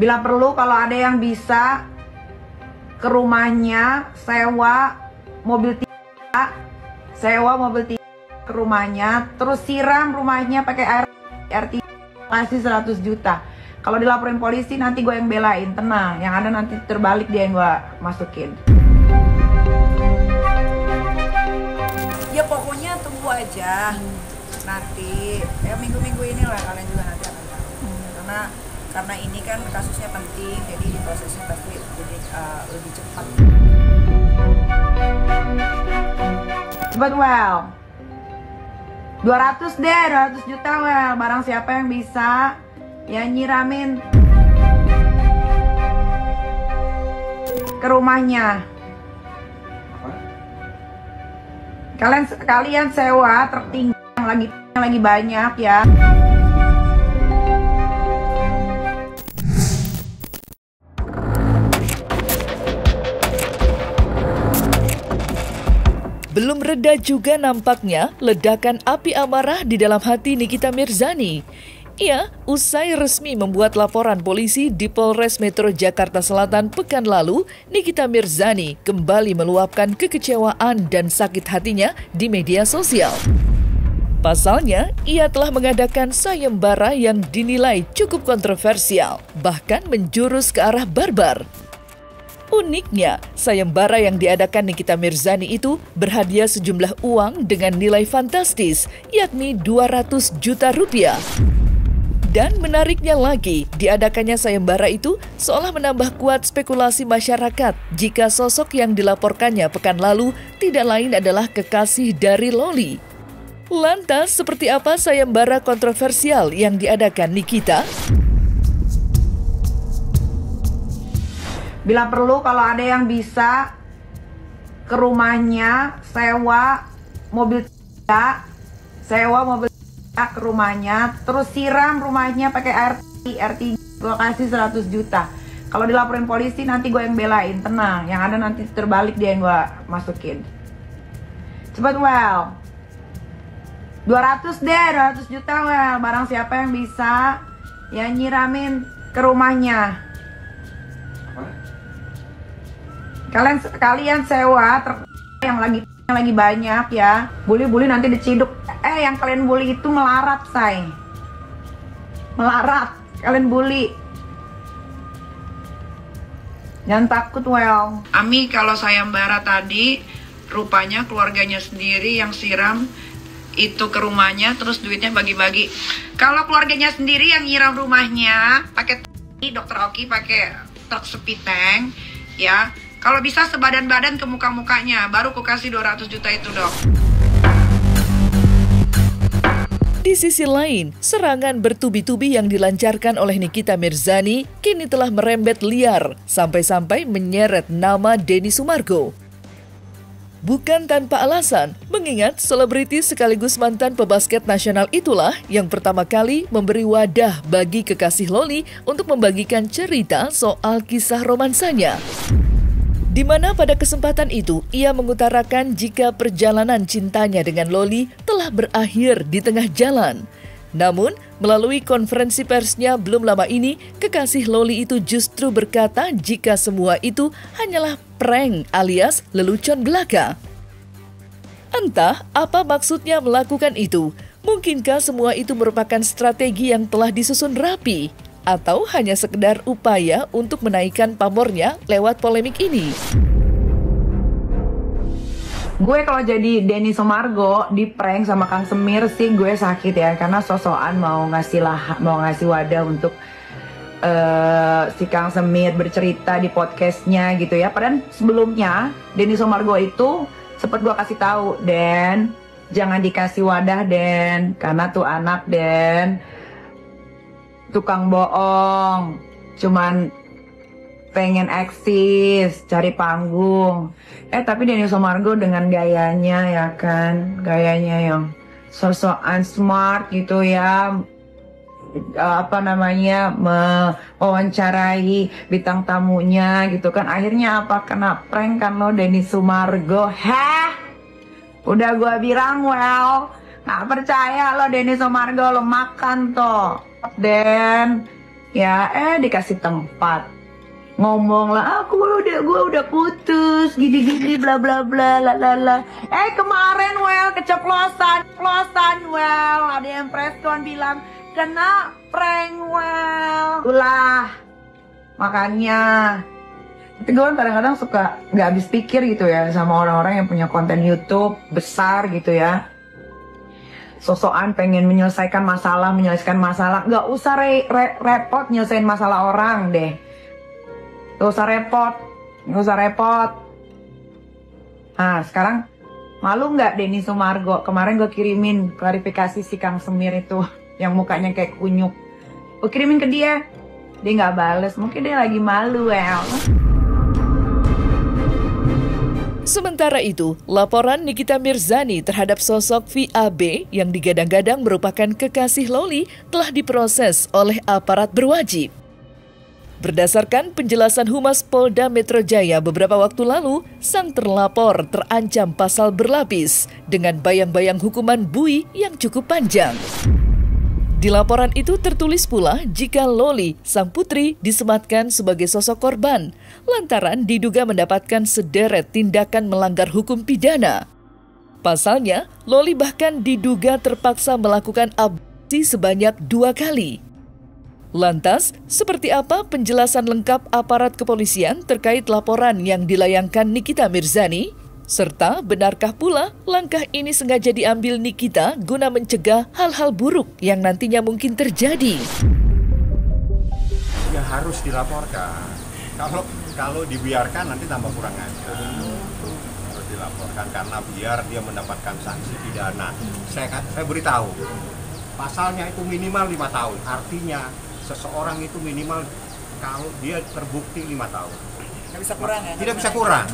Bila perlu kalau ada yang bisa ke rumahnya sewa mobil 3 ke rumahnya, terus siram rumahnya pakai air RT, kasih 100 juta. Kalau dilaporin polisi nanti gue yang belain, tenang. Yang ada nanti terbalik dia yang gue masukin. Ya pokoknya tunggu aja nanti, ya minggu-minggu ini lah kalian juga nanti akan tahu. Karena ini kan kasusnya penting, jadi prosesnya pasti jadi lebih cepat. But well, 200 deh, 200 juta well. Barang siapa yang bisa ya nyiramin ke rumahnya. Kalian sewa truk tinggi yang lagi banyak ya. Belum reda juga nampaknya ledakan api amarah di dalam hati Nikita Mirzani. Ia usai resmi membuat laporan polisi di Polres Metro Jakarta Selatan pekan lalu, Nikita Mirzani kembali meluapkan kekecewaan dan sakit hatinya di media sosial. Pasalnya, ia telah mengadakan sayembara yang dinilai cukup kontroversial, bahkan menjurus ke arah barbar. Uniknya, sayembara yang diadakan Nikita Mirzani itu berhadiah sejumlah uang dengan nilai fantastis, yakni 200 juta rupiah. Dan menariknya lagi, diadakannya sayembara itu seolah menambah kuat spekulasi masyarakat jika sosok yang dilaporkannya pekan lalu tidak lain adalah kekasih dari Loli. Lantas, seperti apa sayembara kontroversial yang diadakan Nikita? Bila perlu kalau ada yang bisa ke rumahnya sewa mobil 3 ke rumahnya, terus siram rumahnya pakai air RT, gue kasih 100 juta. Kalau dilaporin polisi nanti gue yang belain, tenang. Yang ada nanti terbalik dia yang gue masukin. Cepet well, 200 deh, 200 juta well. Barang siapa yang bisa ya nyiramin ke rumahnya. Kalian sewa truk yang lagi banyak ya. Bully nanti diciduk. Yang kalian bully itu melarat, say. Melarat, kalian bully. Jangan takut, well. Ami kalau sayembara tadi rupanya keluarganya sendiri yang siram itu ke rumahnya, terus duitnya bagi-bagi. Kalau keluarganya sendiri yang nyiram rumahnya pakai Dokter Oki pakai truk speed tank ya. Kalau bisa sebadan-badan ke muka-mukanya, baru ku kasih 200 juta itu, Dok. Di sisi lain, serangan bertubi-tubi yang dilancarkan oleh Nikita Mirzani kini telah merembet liar, sampai-sampai menyeret nama Denny Sumargo. Bukan tanpa alasan, mengingat selebriti sekaligus mantan pebasket nasional itulah yang pertama kali memberi wadah bagi kekasih Loli untuk membagikan cerita soal kisah romansanya. Di mana pada kesempatan itu ia mengutarakan jika perjalanan cintanya dengan Loli telah berakhir di tengah jalan. Namun, melalui konferensi persnya belum lama ini, kekasih Loli itu justru berkata jika semua itu hanyalah prank alias lelucon belaka. Entah apa maksudnya melakukan itu. Mungkinkah semua itu merupakan strategi yang telah disusun rapi? Atau hanya sekedar upaya untuk menaikkan pamornya lewat polemik ini? Gue kalau jadi Denny Sumargo di prank sama Kang Semir sih gue sakit ya, karena sosokan mau ngasih wadah untuk si Kang Semir bercerita di podcastnya gitu ya. Padahal sebelumnya Denny Sumargo itu sempat gue kasih tahu, Den, jangan dikasih wadah, Den, karena tuh anak, Den, tukang bohong, cuman pengen eksis, cari panggung. Tapi Denny Sumargo dengan gayanya ya kan, gayanya yang sosokan smart gitu ya, mewawancarai bintang tamunya gitu kan. Akhirnya apa, kena prank kan lo Denny Sumargo. Udah gua bilang, nggak percaya lo Denny Sumargo, lo makan toh. Dan Ya, dikasih tempat. Ngomong lah, gue udah putus, gini-gini, bla bla bla, la. Kemarin keceplosan, ada yang preskon bilang kena prank ulah. Makanya, tapi gue kadang-kadang suka nggak habis pikir gitu ya sama orang-orang yang punya konten YouTube besar gitu ya. Sosokan pengen menyelesaikan masalah, nggak usah repot nyelesain masalah orang deh. Nggak usah repot. Nah, sekarang malu nggak Denny Sumargo? Kemarin gue kirimin klarifikasi si Kang Semir itu yang mukanya kayak kunyuk. Gue kirimin ke dia nggak bales. Mungkin dia lagi malu, Sementara itu, laporan Nikita Mirzani terhadap sosok VAB yang digadang-gadang merupakan kekasih Loli telah diproses oleh aparat berwajib. Berdasarkan penjelasan Humas Polda Metro Jaya beberapa waktu lalu, sang terlapor terancam pasal berlapis dengan bayang-bayang hukuman bui yang cukup panjang. Di laporan itu tertulis pula jika Loli, sang putri, disematkan sebagai sosok korban, lantaran diduga mendapatkan sederet tindakan melanggar hukum pidana. Pasalnya, Loli bahkan diduga terpaksa melakukan aborsi sebanyak 2 kali. Lantas, seperti apa penjelasan lengkap aparat kepolisian terkait laporan yang dilayangkan Nikita Mirzani? Serta benarkah pula langkah ini sengaja diambil Nikita guna mencegah hal-hal buruk yang nantinya mungkin terjadi? Ya harus dilaporkan. Kalau dibiarkan nanti tambah kurang ajar. Harus dilaporkan karena biar dia mendapatkan sanksi pidana. Saya beritahu, pasalnya itu minimal 5 tahun. Artinya seseorang itu minimal kalau dia terbukti 5 tahun. Nggak bisa kurang ya? Tidak bisa kurang.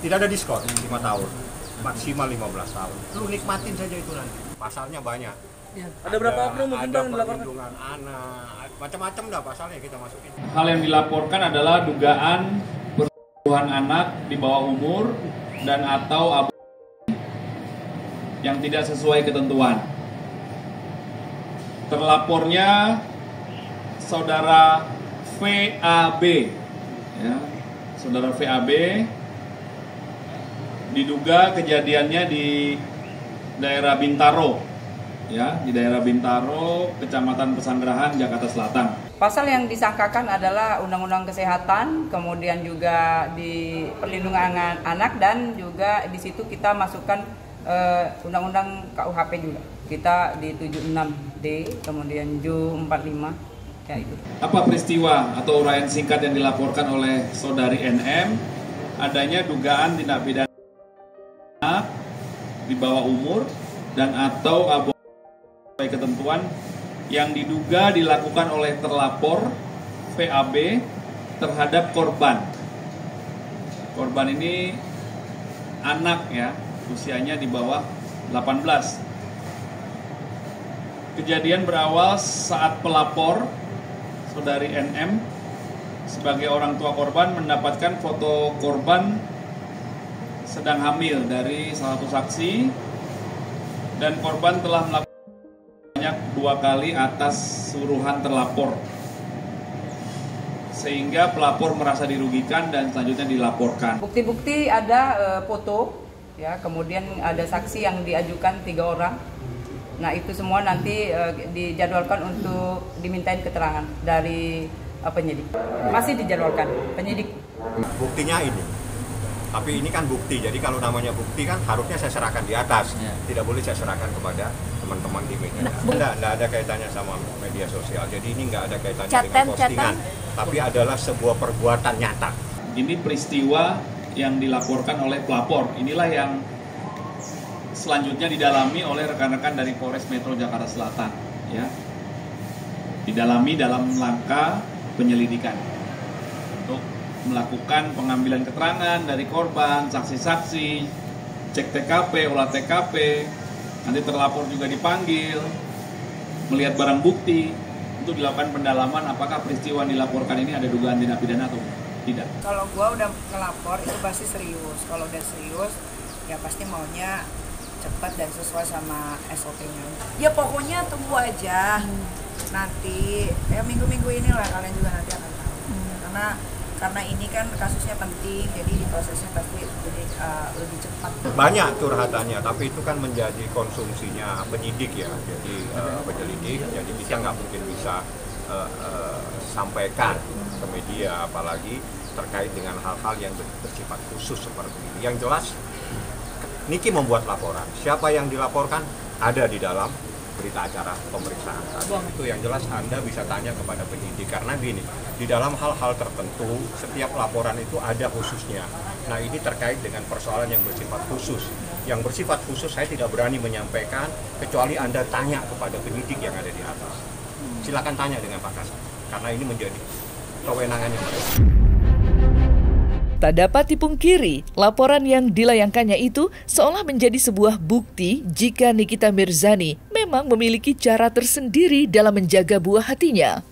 Tidak ada diskon 5 tahun. Maksimal 15 tahun. Lu nikmatin saja itu nanti. Pasalnya banyak. Ya. Ada berapa oknum mungkin ada yang dilaporkan? perlindungan anak, macam-macam dah pasalnya kita masukin. Hal yang dilaporkan adalah dugaan persetubuhan anak di bawah umur dan atau aborsi yang tidak sesuai ketentuan. Terlapornya saudara VAB, ya, saudara VAB diduga kejadiannya di daerah Bintaro, ya, di daerah Bintaro, Kecamatan Pesanggerahan, Jakarta Selatan. Pasal yang disangkakan adalah Undang-Undang Kesehatan, kemudian juga di Perlindungan Anak, dan juga di situ kita masukkan Undang-Undang KUHP juga. Kita di 76D, kemudian JU 45, ya itu. Apa peristiwa atau uraian singkat yang dilaporkan oleh saudari NM? Adanya dugaan tindak pidana di bawah umur dan atau aborsi sesuai ketentuan yang diduga dilakukan oleh terlapor VAB terhadap korban. Korban ini anak, ya, usianya di bawah 18. Kejadian berawal saat pelapor saudari NM sebagai orang tua korban mendapatkan foto korban sedang hamil dari salah satu saksi, dan korban telah melakukan banyak 2 kali atas suruhan terlapor, sehingga pelapor merasa dirugikan dan selanjutnya dilaporkan. Bukti-bukti ada foto, ya, kemudian ada saksi yang diajukan 3 orang. Nah, itu semua nanti dijadwalkan untuk dimintain keterangan dari penyidik. Masih dijadwalkan penyidik. Buktinya ini. Tapi ini kan bukti, jadi kalau namanya bukti kan harusnya saya serahkan di atas. Tidak boleh saya serahkan kepada teman-teman di media. Nggak ada kaitannya sama media sosial. Jadi ini nggak ada kaitannya dengan postingan. Tapi adalah sebuah perbuatan nyata. Ini peristiwa yang dilaporkan oleh pelapor. Inilah yang selanjutnya didalami oleh rekan-rekan dari Polres Metro Jakarta Selatan, ya. Didalami dalam langkah penyelidikan untuk melakukan pengambilan keterangan dari korban, saksi-saksi, cek TKP, olah TKP, nanti terlapor juga dipanggil, melihat barang bukti, untuk dilakukan pendalaman apakah peristiwa yang dilaporkan ini ada dugaan tindak pidana atau tidak. Kalau gua udah ngelapor itu pasti serius. Kalau udah serius, ya pasti maunya cepat dan sesuai sama SOP-nya. Ya pokoknya tunggu aja. nanti ya minggu-minggu inilah kalian juga nanti akan tahu. Karena ini kan kasusnya penting, jadi prosesnya pasti jadi lebih cepat. Banyak curhatannya, tapi itu kan menjadi konsumsinya penyidik ya, jadi penyelidik, jadi kita nggak mungkin bisa sampaikan ke media, apalagi terkait dengan hal-hal yang bersifat khusus seperti ini. Yang jelas, Niki membuat laporan. Siapa yang dilaporkan ada di dalam berita acara pemeriksaan tadi. Itu yang jelas Anda bisa tanya kepada penyidik, karena gini, di dalam hal-hal tertentu setiap laporan itu ada khususnya. Nah, ini terkait dengan persoalan yang bersifat khusus. Yang bersifat khusus saya tidak berani menyampaikan kecuali Anda tanya kepada penyidik yang ada di atas. Silakan tanya dengan Pak Kasat, karena ini menjadi kewenangannya mereka. Tak dapat dipungkiri, laporan yang dilayangkannya itu seolah menjadi sebuah bukti jika Nikita Mirzani memang memiliki cara tersendiri dalam menjaga buah hatinya.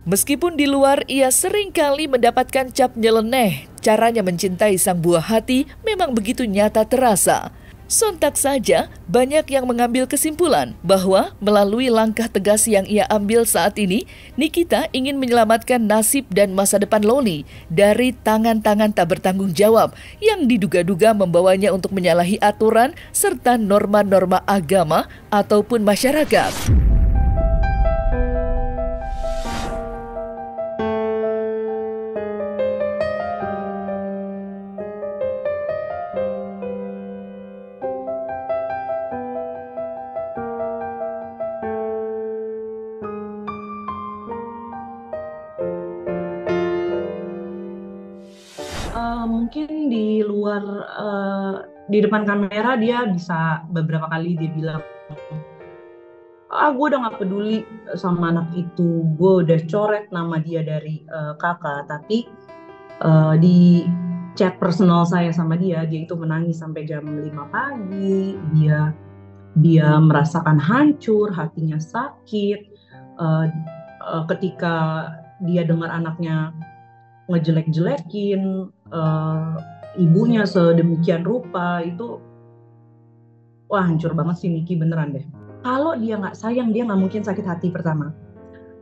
Meskipun di luar ia seringkali mendapatkan cap nyeleneh, caranya mencintai sang buah hati memang begitu nyata terasa. Sontak saja, banyak yang mengambil kesimpulan bahwa melalui langkah tegas yang ia ambil saat ini, Nikita ingin menyelamatkan nasib dan masa depan Loli dari tangan-tangan tak bertanggung jawab yang diduga-duga membawanya untuk menyalahi aturan serta norma-norma agama ataupun masyarakat. Mungkin di luar, di depan kamera dia bisa beberapa kali dia bilang, gue udah gak peduli sama anak itu, gue udah coret nama dia dari kakak. Tapi di chat personal saya sama dia itu menangis sampai jam 5 pagi, dia merasakan hancur, hatinya sakit, ketika dia dengar anaknya ngejelek-jelekin ibunya sedemikian rupa, itu wah hancur banget sih Niki, beneran deh. Kalau dia nggak sayang, dia nggak mungkin sakit hati pertama.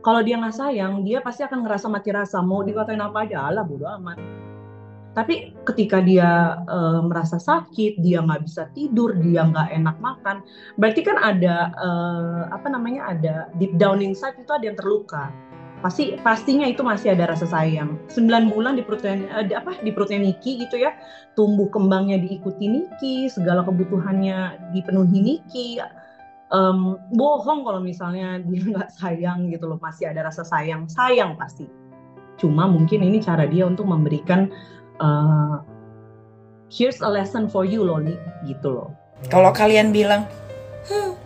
Kalau dia nggak sayang, dia pasti akan ngerasa mati rasa, mau dikatain apa aja, alah bodo amat. Tapi ketika dia merasa sakit, dia nggak bisa tidur, dia nggak enak makan, berarti kan ada ada deep down inside itu ada yang terluka. Pastinya itu masih ada rasa sayang. 9 bulan di perutnya Niki gitu ya, tumbuh kembangnya diikuti Niki, segala kebutuhannya dipenuhi Niki. Bohong kalau misalnya dia nggak sayang gitu loh, masih ada rasa sayang pasti. Cuma mungkin ini cara dia untuk memberikan here's a lesson for you Loli gitu loh. Kalau kalian bilang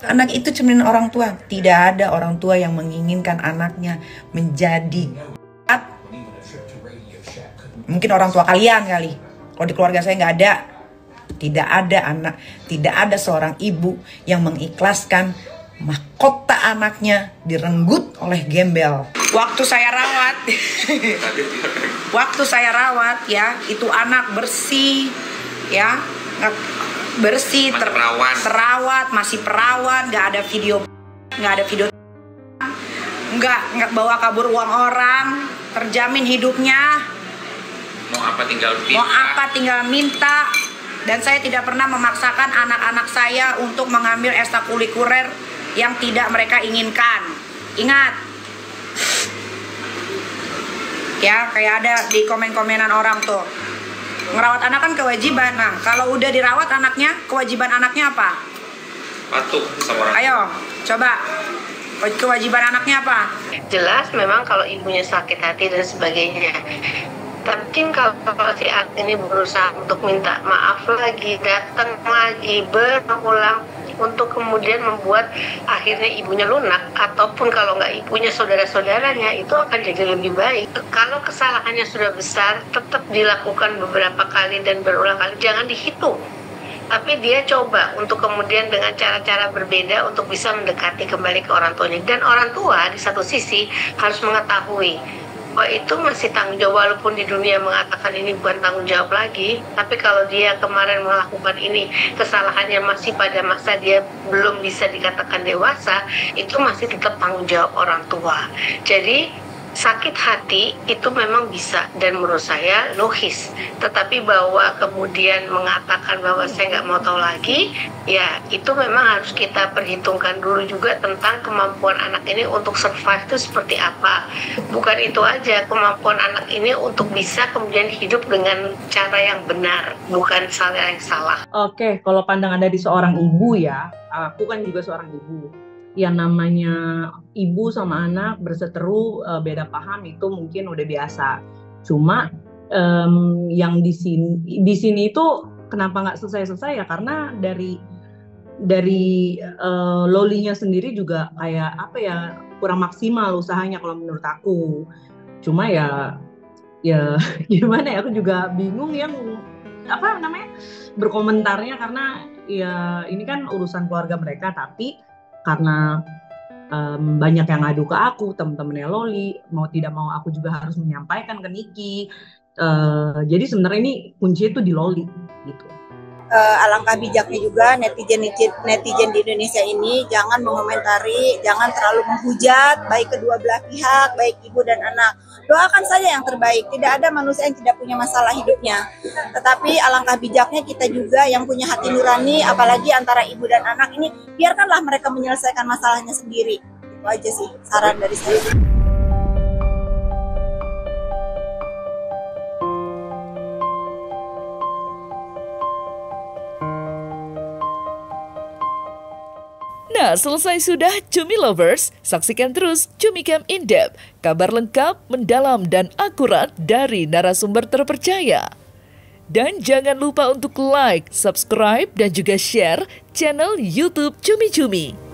anak itu cermin orang tua, tidak ada orang tua yang menginginkan anaknya menjadi, mungkin orang tua kalian kali. Kalau di keluarga saya nggak ada, tidak ada seorang ibu yang mengikhlaskan mahkota anaknya direnggut oleh gembel. Waktu saya rawat ya, itu anak bersih ya, bersih, terawat, masih perawan, nggak ada video, nggak bawa kabur uang orang, terjamin hidupnya, mau apa tinggal minta, dan saya tidak pernah memaksakan anak-anak saya untuk mengambil ekstrakurikuler yang tidak mereka inginkan. Ingat, ya kayak ada di komen-komenan orang tuh, ngerawat anak kan kewajiban. Nah, kalau udah dirawat anaknya, kewajiban anaknya apa? Patuh sama orang. Ayo, coba. Kewajiban anaknya apa? Jelas memang kalau ibunya sakit hati dan sebagainya. Tapi kalau si anak ini berusaha untuk minta maaf lagi, datang lagi, berulang, untuk kemudian membuat akhirnya ibunya lunak, ataupun kalau nggak ibunya saudara-saudaranya, itu akan jadi lebih baik. Kalau kesalahannya sudah besar, tetap dilakukan beberapa kali dan berulang kali, jangan dihitung. Tapi dia coba untuk kemudian dengan cara-cara berbeda untuk bisa mendekati kembali ke orang tuanya. Dan orang tua di satu sisi harus mengetahui bahwa itu masih tanggung jawab, walaupun di dunia mengatakan ini bukan tanggung jawab lagi, tapi kalau dia kemarin melakukan ini, kesalahannya masih pada masa dia belum bisa dikatakan dewasa, itu masih tetap tanggung jawab orang tua. Jadi sakit hati itu memang bisa dan menurut saya logis, tetapi bahwa kemudian mengatakan bahwa saya nggak mau tahu lagi, ya itu memang harus kita perhitungkan dulu juga tentang kemampuan anak ini untuk survive itu seperti apa. Bukan itu aja, kemampuan anak ini untuk bisa kemudian hidup dengan cara yang benar, bukan cara yang salah. Oke, kalau pandangan dari seorang ibu ya, aku kan juga seorang ibu. Yang namanya ibu sama anak berseteru, beda paham itu mungkin udah biasa. Cuma yang di sini itu kenapa nggak selesai ya, karena dari Lolinya sendiri juga kayak apa ya, kurang maksimal usahanya kalau menurut aku. Cuma ya gimana ya, aku juga bingung yang apa namanya berkomentarnya, karena ya ini kan urusan keluarga mereka, tapi karena banyak yang ngadu ke aku, temen-temennya Loli, mau tidak mau aku juga harus menyampaikan ke Niki. Jadi sebenarnya ini kuncinya itu di Loli gitu. Alangkah bijaknya juga netizen di Indonesia ini jangan mengomentari, jangan terlalu menghujat baik kedua belah pihak, baik ibu dan anak. Doakan saja yang terbaik, tidak ada manusia yang tidak punya masalah hidupnya. Tetapi alangkah bijaknya kita juga yang punya hati nurani, apalagi antara ibu dan anak ini, biarkanlah mereka menyelesaikan masalahnya sendiri. Itu aja sih saran dari saya. Nah, selesai sudah Cumi Lovers, saksikan terus Cumi Camp In-Depth, kabar lengkap, mendalam, dan akurat dari narasumber terpercaya. Dan jangan lupa untuk like, subscribe, dan juga share channel YouTube Cumi Cumi.